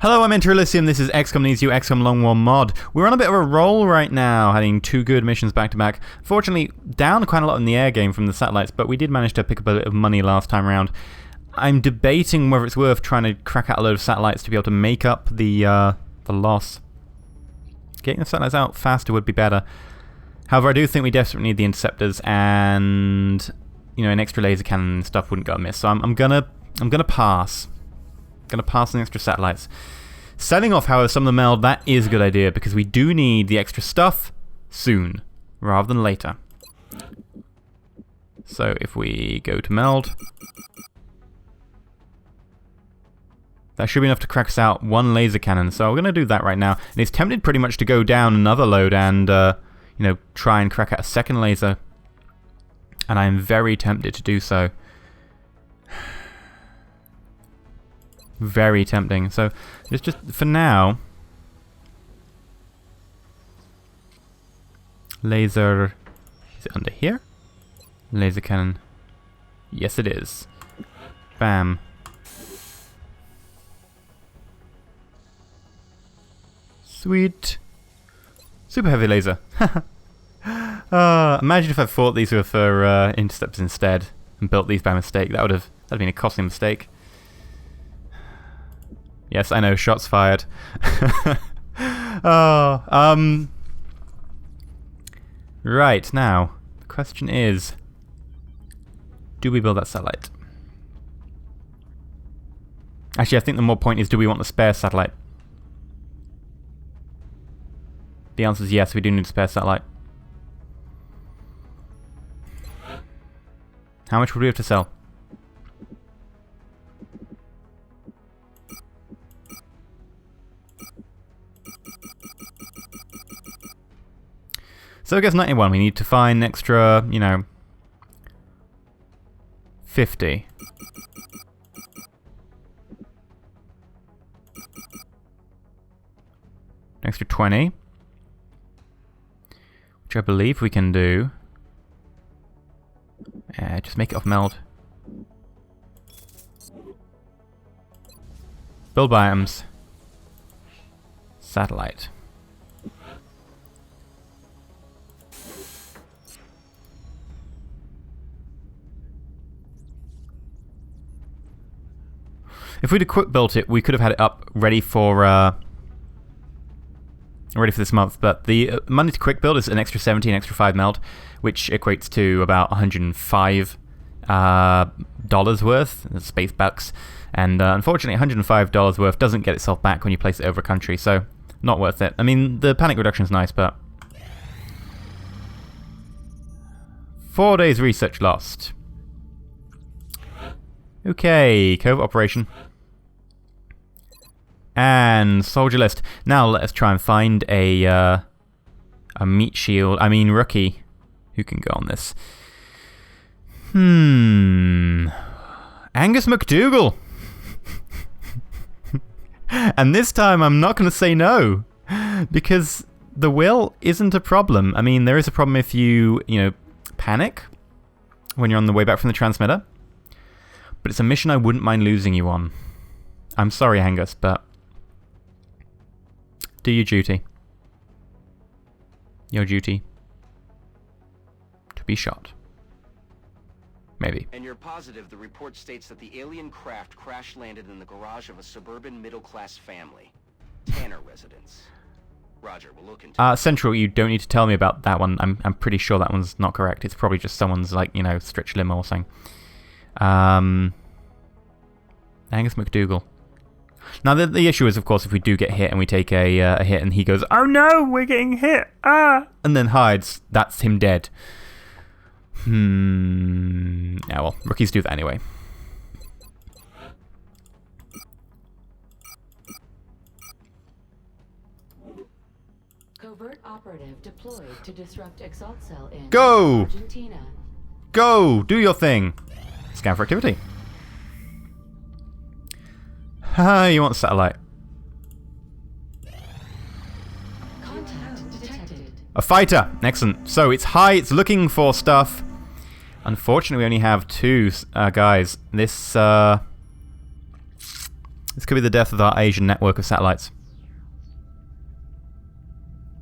Hello, I'm EnterElysium. This is XCOM Needs You, XCOM Long War Mod. We're on a bit of a roll right now, having two good missions back to back. Fortunately, down quite a lot in the air game from the satellites, but we did manage to pick up a bit of money last time around. I'm debating whether it's worth trying to crack out a load of satellites to be able to make up the loss. Getting the satellites out faster would be better. However, I do think we desperately need the interceptors, and an extra laser cannon and stuff wouldn't go amiss. So I'm gonna pass. Gonna pass on the extra satellites. Selling off, however, some of the meld, that is a good idea because we do need the extra stuff soon rather than later. So if we go to meld, that should be enough to crack us out one laser cannon. So we're gonna do that right now. And it's tempted pretty much to go down another load and try and crack out a second laser. And I am very tempted to do so. Very tempting. So just for now, laser, is it under here? Laser cannon. Yes, it is. Bam. Sweet. Super heavy laser. Imagine if I thought these were for interceptors instead and built these by mistake. That'd been a costly mistake. Yes, I know, shots fired. Right, now, the question is, do we build that satellite? Actually, I think the more point is, do we want the spare satellite? The answer is yes, we do need a spare satellite. How much would we have to sell? So I guess 91, we need to find an extra, 50. An extra 20. Which I believe we can do. Just make it off meld. Build biomes. Satellite. If we'd have quick built it, we could have had it up ready for this month. But the money to quick build is an extra 70, an extra 5 meld, which equates to about $105 dollars worth, space bucks. And unfortunately, $105 worth doesn't get itself back when you place it over a country, so not worth it. I mean, the panic reduction is nice, but 4 days research lost. Okay, covert operation. And soldier list. Now let us try and find a meat shield. I mean rookie who can go on this. Angus McDougal. And this time I'm not going to say no, because the will isn't a problem. I mean, there is a problem if you panic when you're on the way back from the transmitter. But it's a mission I wouldn't mind losing you on. I'm sorry, Angus, but do your duty. Your duty. To be shot. Maybe. And you're positive the report states that the alien craft crash-landed in the garage of a suburban middle-class family. Tanner residence. Roger, we'll look into Central, you don't need to tell me about that one. I'm pretty sure that one's not correct. It's probably just someone's, stretch limo or something. Angus McDougal. Now, the issue is, of course, if we do get hit and we take a hit and he goes, "Oh no, we're getting hit, and then hides, that's him dead. Yeah, well, rookies do that anyway. Covert operative deployed to disrupt EXALT cell in Go! Argentina. Go! Do your thing! Scan for activity. Haha, you want the satellite. Contact detected. A fighter! Excellent. So it's high, it's looking for stuff. Unfortunately, we only have two guys. This This could be the death of our Asian network of satellites.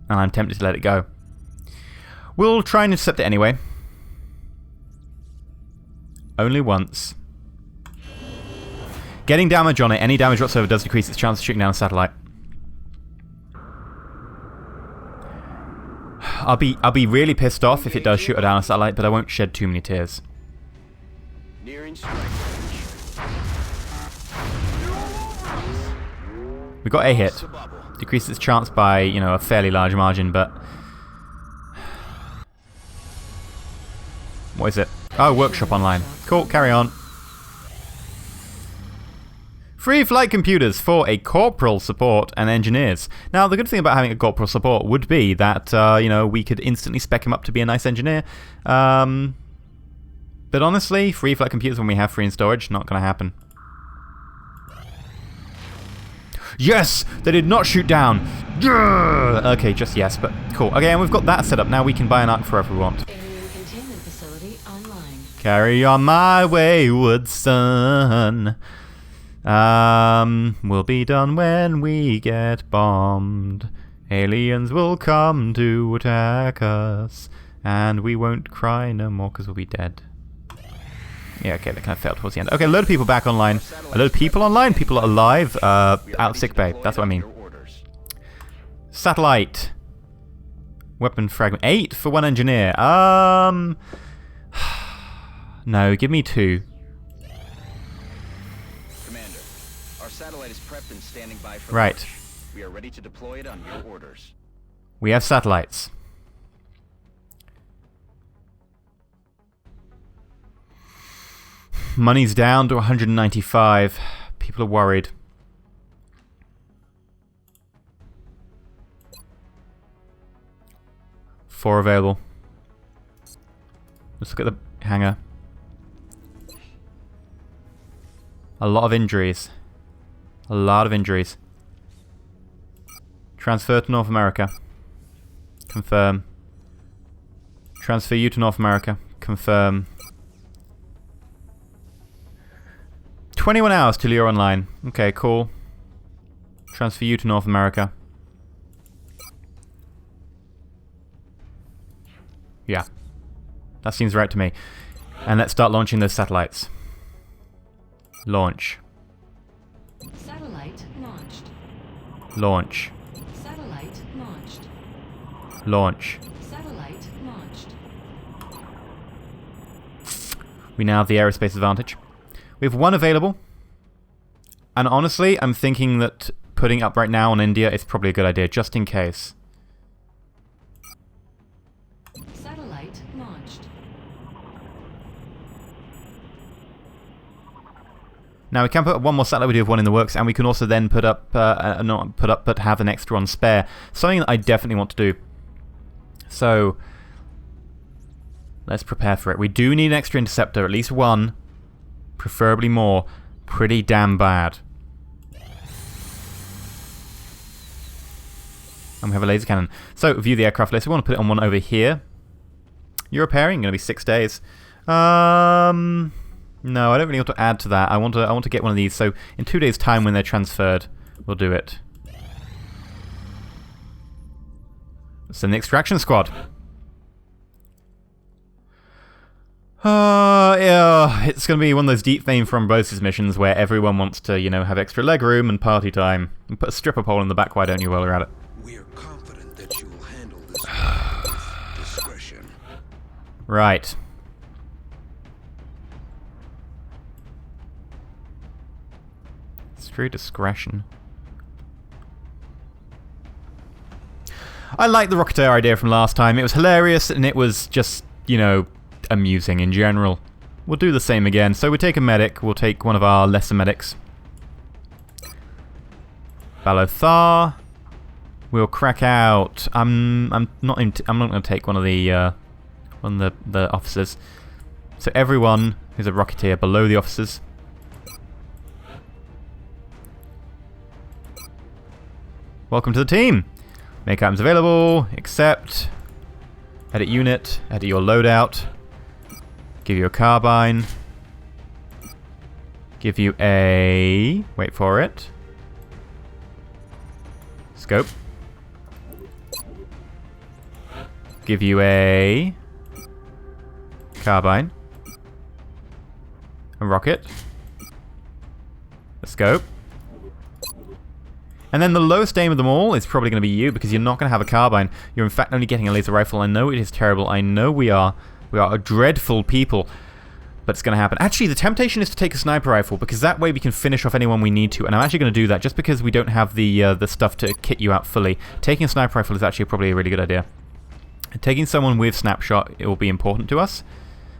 And I'm tempted to let it go. We'll try and intercept it anyway. Only once. Getting damage on it, any damage whatsoever, does decrease its chance of shooting down a satellite. I'll be really pissed off if it does shoot down a satellite, but I won't shed too many tears. Nearing strike range. We got a hit. Decreases its chance by, you know, a fairly large margin, but... What is it? Oh, workshop online. Cool, carry on. Free flight computers for a corporal support and engineers. Now, the good thing about having a corporal support would be that, you know, we could instantly spec him up to be a nice engineer. But honestly, free flight computers when we have free in storage, not going to happen. Yes! They did not shoot down! Yeah! Okay, just yes, but cool. Okay, and we've got that set up. Now we can buy an arc forever we want. Alien containment facility online. Carry on my wayward son. We'll be done when we get bombed. Aliens will come to attack us. And we won't cry no more because we'll be dead. Yeah, okay, that kind of failed towards the end. Okay, a load of people back online. A load of people online. People are alive. Out of sick bay. That's what I mean. Satellite. Weapon fragment. 8 for 1 engineer. No, give me 2. Commander, our satellite is prepped and standing by for right. launch. We are ready to deploy it on your orders. We have satellites. Money's down to 195. People are worried. Four available. Let's look at the hangar. A lot of injuries. A lot of injuries. Transfer to North America. Confirm. Transfer you to North America. Confirm. 21 hours till you're online. Okay, cool. Transfer you to North America. Yeah. That seems right to me. And let's start launching those satellites. Launch. Satellite launched. Launch. Satellite launched. Launch. Satellite launched. We now have the aerospace advantage. We have 1 available. And honestly, I'm thinking that putting up right now on India is probably a good idea, just in case. Satellite launched. Now we can put up 1 more satellite, we do have 1 in the works, and we can also then put up, not put up, but have an extra on spare. Something that I definitely want to do. So, let's prepare for it. We do need an extra interceptor, at least 1. Preferably more. Pretty damn bad. And we have a laser cannon. So, view the aircraft list. We want to put it on 1 over here. You're repairing? Going to be 6 days. No, I don't really want to add to that. I want to get one of these. So, in 2 days' time when they're transferred, we'll do it. Send the extraction squad. Yeah, it's going to be one of those deep vein thrombosis missions where everyone wants to, you know, have extra leg room and party time. And put a stripper pole in the back, why don't you, while we're at it? We are confident that you will handle this with discretion. Right. Through discretion. I like the Rocketeer idea from last time. It was hilarious and it was just, you know, amusing in general. We'll do the same again. So we take a medic. We'll take one of our lesser medics. Balothar. We'll crack out. I'm not going to take one of the officers. So everyone who's a Rocketeer below the officers. Welcome to the team. Make items available. Accept. Edit unit. Edit your loadout. Give you a carbine. Give you a... Wait for it. Scope. Give you a... Carbine. A rocket. A scope. And then the lowest aim of them all is probably going to be you, because you're not going to have a carbine. You're in fact only getting a laser rifle. I know it is terrible. I know we are a dreadful people. But it's going to happen. Actually, the temptation is to take a sniper rifle, because that way we can finish off anyone we need to. And I'm actually going to do that, just because we don't have the stuff to kit you out fully. Taking a sniper rifle is actually probably a really good idea. Taking someone with snapshot, it will be important to us.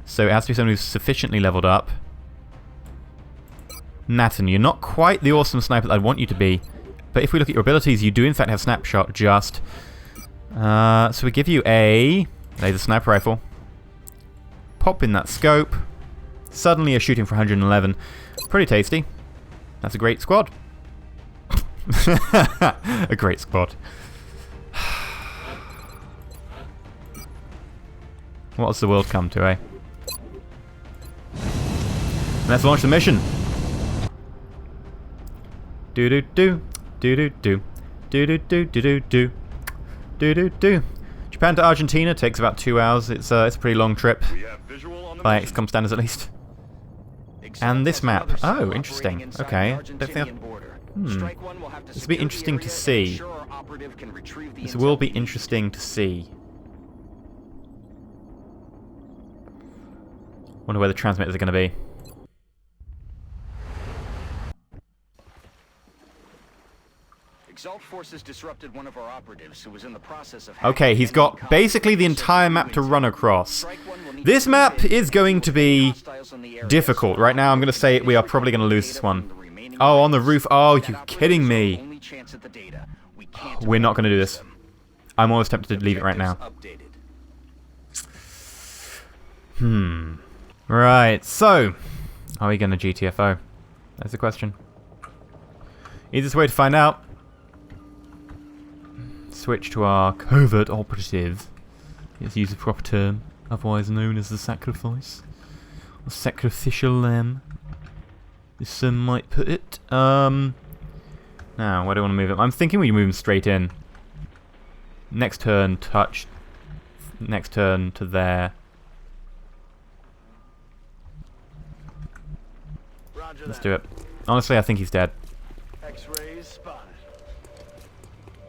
So it has to be someone who's sufficiently leveled up. Nathan, you're not quite the awesome sniper that I'd want you to be. But if we look at your abilities, you do in fact have snapshot, just. So we give you a laser sniper rifle. Pop in that scope. Suddenly you're shooting for 111. Pretty tasty. That's a great squad. A great squad. What has the world come to, eh? Let's launch the mission. Do do do do do do do do do do do do do do. Japan to Argentina takes about 2 hours. It's a pretty long trip by XCOM standards, at least. And this map. Oh, interesting. Okay. This will be interesting to see. This will be interesting to see. Wonder where the transmitters are going to be. EXALT forces disrupted one of our operatives who was in the process of... Okay, he's got basically the entire map to run across. This map is going to be difficult. Right now, I'm going to say we are probably going to lose this one. Oh, on the roof. Oh, you're kidding me. We're not going to do this. I'm almost tempted to leave it right now. Right, so... Are we going to GTFO? That's the question. Easiest way to find out. Switch to our covert operative. Let's use the proper term, otherwise known as the sacrifice. Or sacrificial lamb. As some might put it. Now, where do I want to move him? I'm thinking we move him straight in. Next turn, touch. Next turn to there. Let's do it. Honestly, I think he's dead. X-rays spotted.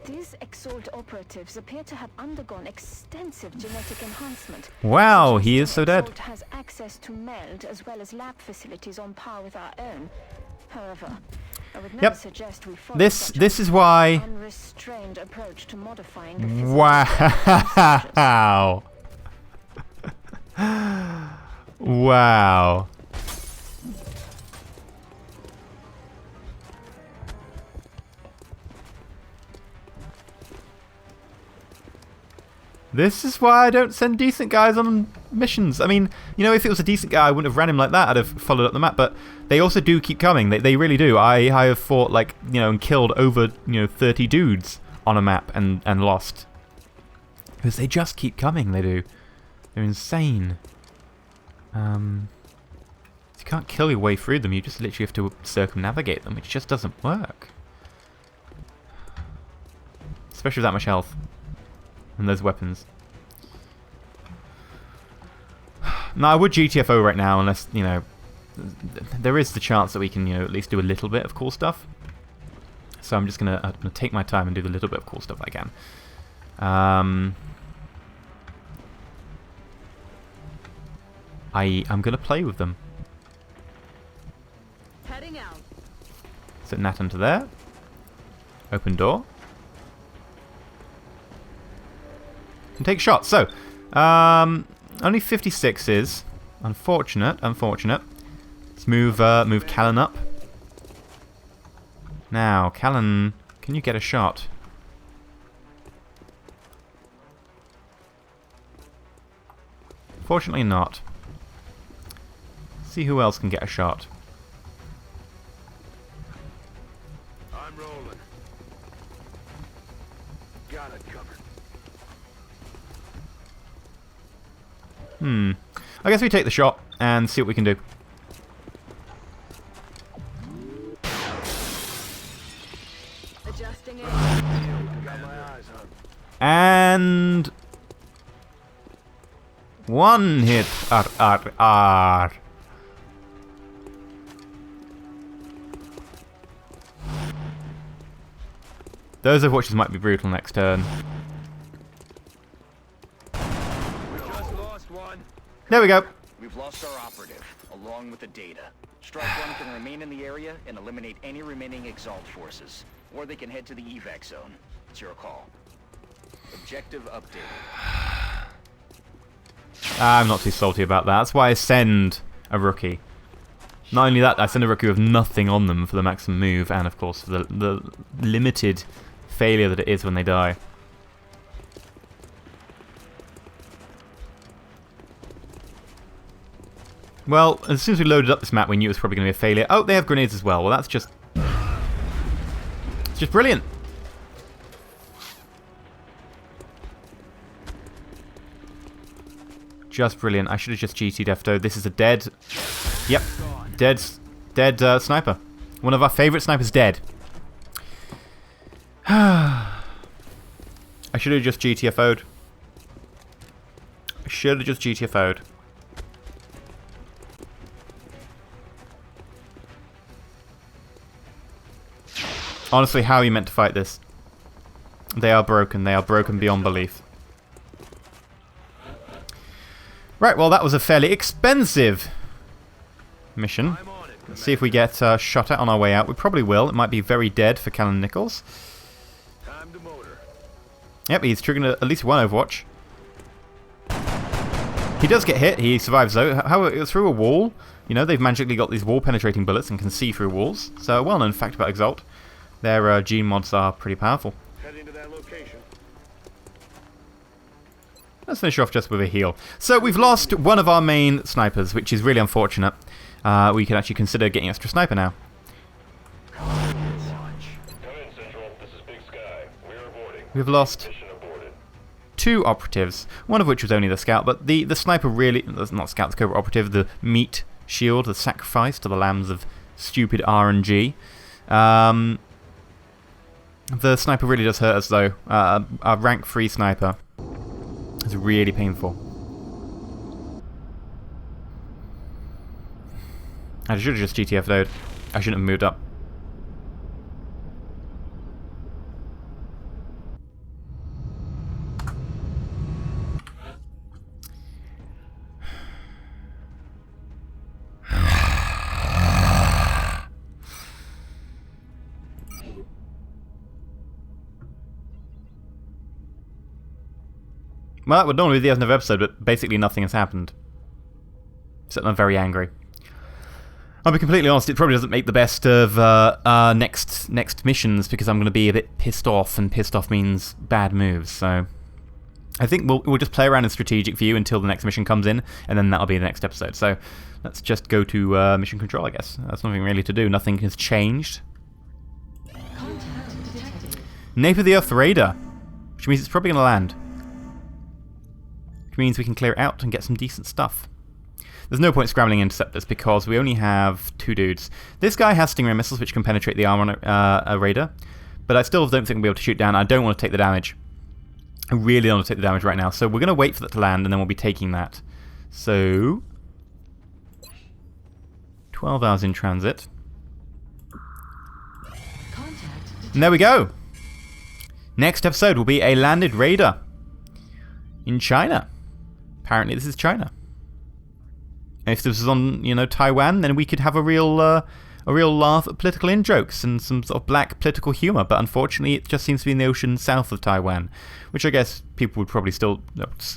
These EXALT operatives appear to have undergone extensive genetic enhancement. Wow, he is so dead. EXALT has access to MELD as well as lab facilities on par with our own. However, I would never suggest we follow such This is why. Unrestrained approach to modifying the physical Wow. Wow. This is why I don't send decent guys on missions. I mean, you know, if it was a decent guy, I wouldn't have ran him like that. I'd have followed up the map. But they also do keep coming. They really do. I have fought, like, you know, and killed over, 30 dudes on a map and lost. Because they just keep coming, they do. They're insane. You can't kill your way through them. You just literally have to circumnavigate them, which just doesn't work. Especially with that much health. And those weapons. No, I would GTFO right now, unless, there is the chance that we can, at least do a little bit of cool stuff. So I'm just going to take my time and do the little bit of cool stuff I can. I'm going to play with them. Heading out. Set Nathan to there. Open door. Can take shots. So, only 56s. Unfortunate. Let's move Callan up. Now, Callan, can you get a shot? Fortunately not. See who else can get a shot. I'm rolling. Got it covered. I guess we take the shot and see what we can do. Requesting aid. Got my eyes on. And... one hit. R. Those Overwatches might be brutal next turn. We just lost one. There we go. We've lost our operative, along with the data. Strike One can remain in the area and eliminate any remaining Exalt forces, or they can head to the evac zone. It's your call. Objective updated. I'm not too salty about that. That's why I send a rookie. Not only that, I send a rookie with nothing on them for the maximum move, and of course for the limited failure that it is when they die. Well, as soon as we loaded up this map, we knew it was probably going to be a failure. Oh, they have grenades as well. Well, that's just... it's just brilliant. Just brilliant. I should have just GT'd Defto. This is a dead... yep. Dead sniper. One of our favourite snipers dead. I should have just GTFO'd. I should have just GTFO'd. Honestly, how are you meant to fight this? They are broken. They are broken beyond belief. Right, well, that was a fairly expensive mission. Let's see if we get shot at on our way out. We probably will. It might be very dead for Callan Nichols. Time to motor. Yep, he's triggering at least one Overwatch. He does get hit. He survives, though. However, through a wall. You know, they've magically got these wall-penetrating bullets and can see through walls. So, a well-known fact about Exalt. Their gene mods are pretty powerful. Heading to that location. Let's finish off just with a heal. So we've lost one of our main snipers, which is really unfortunate. We can actually consider getting extra sniper now. Come in, Central. This is Big Sky. We're aborting. We've lost Mission aborted. 2 operatives, one of which was only the scout, but the sniper really... not scout, the cobra operative, the meat shield, the sacrifice to the lambs of stupid RNG. The sniper really does hurt us, though. Our rank 3 sniper is really painful. I should have just GTF'd. I shouldn't have moved up. Well, that would normally be the end of the episode, but basically nothing has happened. So I'm very angry. I'll be completely honest, it probably doesn't make the best of next missions, because I'm going to be a bit pissed off, and pissed off means bad moves, so... I think we'll just play around in strategic view until the next mission comes in, and then that'll be the next episode. So, let's just go to mission control, I guess. That's nothing really to do, nothing has changed. Contact detected. Nape of the Earth Raider, which means it's probably going to land. Which means we can clear it out and get some decent stuff. There's no point scrambling interceptors because we only have 2 dudes. This guy has Stingray missiles which can penetrate the armor on a raider, but I still don't think we'll be able to shoot down. I don't want to take the damage. I really don't want to take the damage right now, so we're going to wait for that to land and then we'll be taking that. So... 12 hours in transit. And there we go! Next episode will be a landed raider in China. Apparently this is China. If this was on, you know, Taiwan, then we could have a real laugh at political in-jokes and some sort of black political humour. But unfortunately, it just seems to be in the ocean south of Taiwan, which I guess people would probably still,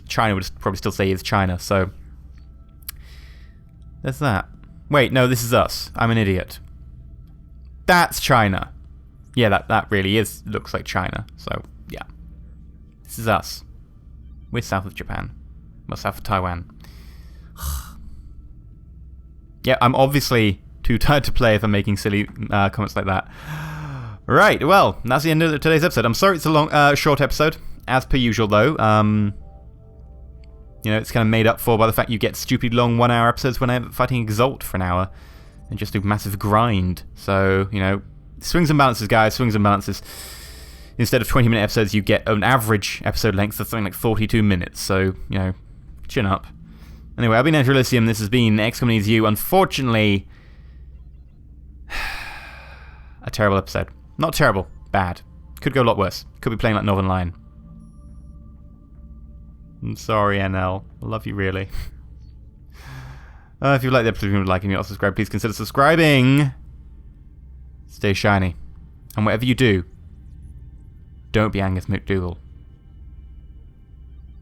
China would probably still say is China. So there's that. Wait, no, this is us. I'm an idiot. That's China. Yeah, that really looks like China. So yeah, this is us. We're south of Japan. Well, south of Taiwan. Yeah, I'm obviously too tired to play if I'm making silly comments like that. Right, well, that's the end of today's episode. I'm sorry it's a long, short episode, as per usual, though. You know, it's kind of made up for by the fact you get stupid long 1-hour episodes when I'm fighting Exalt for an hour and just do massive grind. So, you know, swings and balances, guys, swings and balances. instead of 20-minute episodes, you get an average episode length of something like 42 minutes. So, you know, chin up. Anyway, I've been EnterElysium. This has been XCOM Needs You. Unfortunately, a terrible episode. Not terrible, bad. Could go a lot worse. Could be playing like Northern Lion. I'm sorry, NL. I love you, really. If you like the episode and you would like and you're not subscribed, please consider subscribing. Stay shiny. And whatever you do, don't be Angus McDougal.